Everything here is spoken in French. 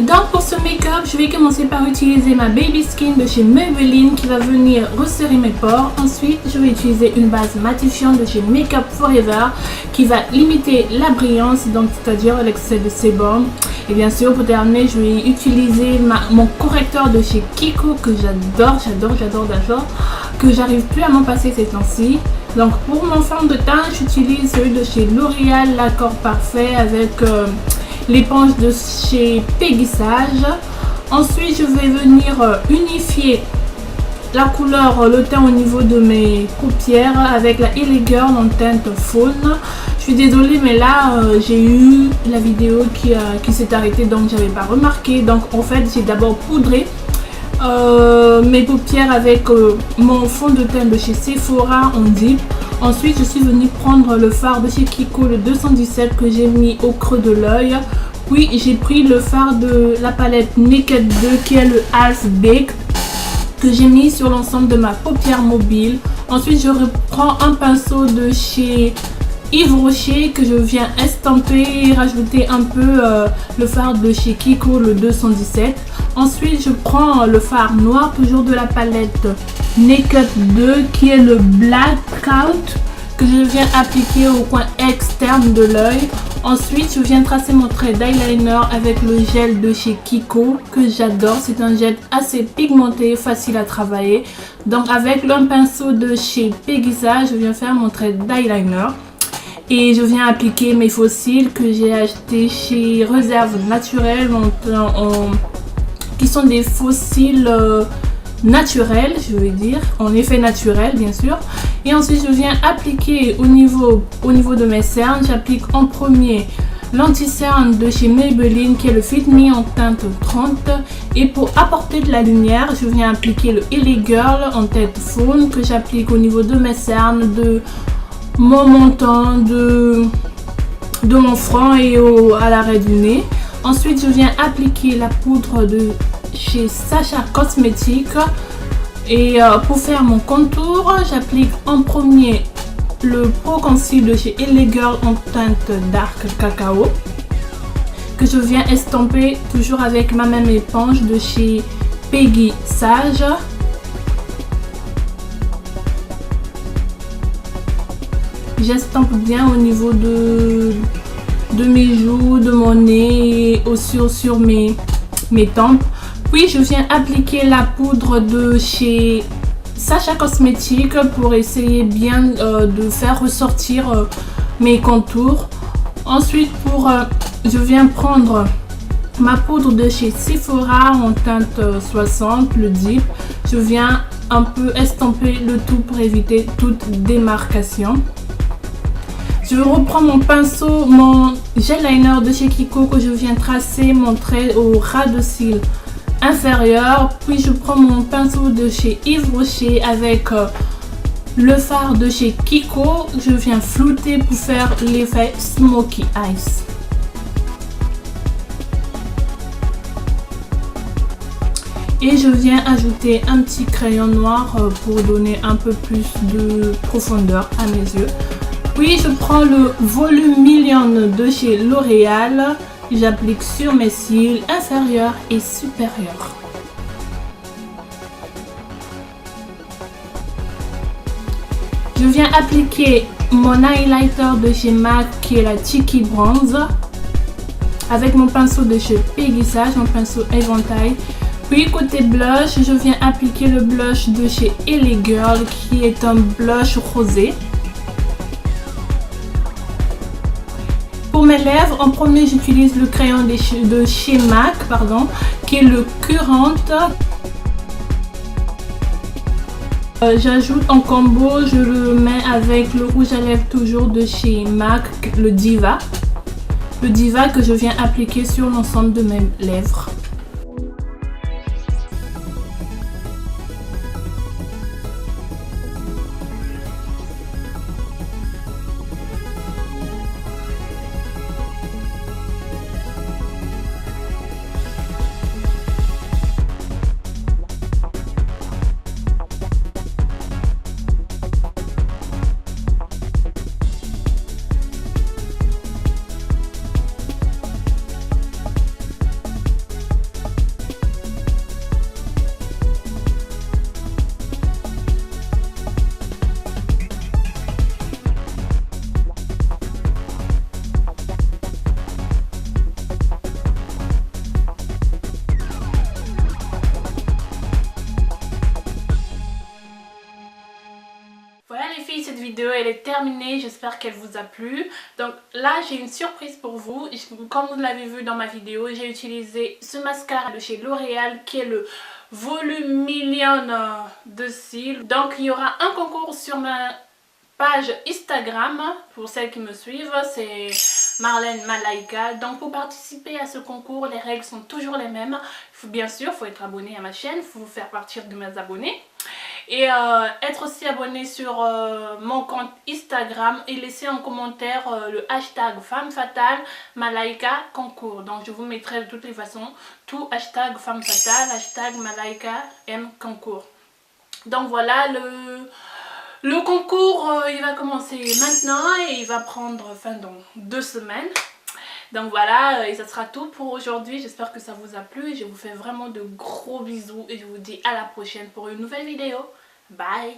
Donc pour ce make-up, je vais commencer par utiliser ma Baby Skin de chez Maybelline qui va venir resserrer mes pores. Ensuite, je vais utiliser une base matifiante de chez Makeup Forever qui va limiter la brillance, donc c'est-à-dire l'excès de sébum. Et bien sûr, pour terminer, je vais utiliser mon correcteur de chez Kiko que j'adore, que j'arrive plus à m'en passer ces temps-ci. Donc pour mon fond de teint, j'utilise celui de chez L'Oréal, l'accord parfait avec l'éponge de chez Peggy Sage. Ensuite, je vais venir unifier la couleur, le teint au niveau de mes paupières avec la LA Girl en teinte faune. Je suis désolée, mais là j'ai eu la vidéo qui s'est arrêtée, donc j'avais pas remarqué. Donc en fait, j'ai d'abord poudré mes paupières avec mon fond de teint de chez Sephora en deep. Ensuite, je suis venue prendre le fard de chez Kiko, le 217 que j'ai mis au creux de l'œil. Puis j'ai pris le fard de la palette Naked 2 qui est le Half Baked que j'ai mis sur l'ensemble de ma paupière mobile. Ensuite, je reprends un pinceau de chez Yves Rocher que je viens estamper et rajouter un peu le fard de chez Kiko, le 217. Ensuite, je prends le fard noir, toujours de la palette Naked 2 qui est le Blackout que je viens appliquer au coin externe de l'œil. Ensuite, je viens tracer mon trait d'eyeliner avec le gel de chez Kiko que j'adore. C'est un gel assez pigmenté, facile à travailler. Donc avec un pinceau de chez Peggy Sage, je viens faire mon trait d'eyeliner. Et je viens appliquer mes faux cils que j'ai acheté chez Réserve Naturelle qui sont des faux cils naturels, je veux dire, en effet naturel bien sûr. Et ensuite je viens appliquer au niveau de mes cernes. J'applique en premier l'anti-cerne de chez Maybelline qui est le Fit Me en teinte 30. Et pour apporter de la lumière, je viens appliquer le LA Girl en teinte faune que j'applique au niveau de mes cernes, de mon menton, de mon front et à l'arrêt du nez. Ensuite, je viens appliquer la poudre de chez Sacha Cosmetics. Et pour faire mon contour, j'applique en premier le Pro Conceal de chez LA Girl en teinte Dark Cacao que je viens estomper toujours avec ma même éponge de chez Peggy Sage. J'estompe bien au niveau de mes joues, de mon nez et aussi sur mes tempes. Puis je viens appliquer la poudre de chez Sacha Cosmetics pour essayer bien de faire ressortir mes contours. Ensuite, je viens prendre ma poudre de chez Sephora en teinte 60, le Deep. Je viens un peu estomper le tout pour éviter toute démarcation. Je reprends mon pinceau, mon gel liner de chez Kiko que je viens tracer mon trait au ras de cils inférieur. Puis je prends mon pinceau de chez Yves Rocher avec le fard de chez Kiko. Je viens flouter pour faire l'effet Smoky Eyes. Et je viens ajouter un petit crayon noir pour donner un peu plus de profondeur à mes yeux. Puis je prends le volume Million de chez L'Oréal. J'applique sur mes cils inférieurs et supérieurs. Je viens appliquer mon highlighter de chez MAC qui est la Cheeky Bronze avec mon pinceau de chez Peggy Sage, mon pinceau éventail. Puis côté blush, je viens appliquer le blush de chez LA Girl qui est un blush rosé. Pour mes lèvres, en premier j'utilise le crayon de chez MAC, qui est le Current. J'ajoute en combo, je le mets avec le rouge à lèvres toujours de chez MAC, le Diva. Le Diva que je viens appliquer sur l'ensemble de mes lèvres. filles, cette vidéo elle est terminée, j'espère qu'elle vous a plu. Donc là j'ai une surprise pour vous. Comme vous l'avez vu dans ma vidéo, j'ai utilisé ce mascara de chez L'Oréal qui est le Volumillion de cils. Donc il y aura un concours sur ma page Instagram pour celles qui me suivent, c'est Marlène Malaika. Donc pour participer à ce concours, les règles sont toujours les mêmes. Bien sûr, il faut être abonné à ma chaîne, il faut faire partie de mes abonnés. Et être aussi abonné sur mon compte Instagram et laisser en commentaire le hashtag Femme Fatale Malaika Concours. Donc je vous mettrai de toutes les façons tout hashtag Femme Fatale, hashtag Malaika M Concours. Donc voilà, le concours il va commencer maintenant et il va prendre fin dans 2 semaines. Donc voilà, et ça sera tout pour aujourd'hui. J'espère que ça vous a plu et je vous fais vraiment de gros bisous et je vous dis à la prochaine pour une nouvelle vidéo. Bye!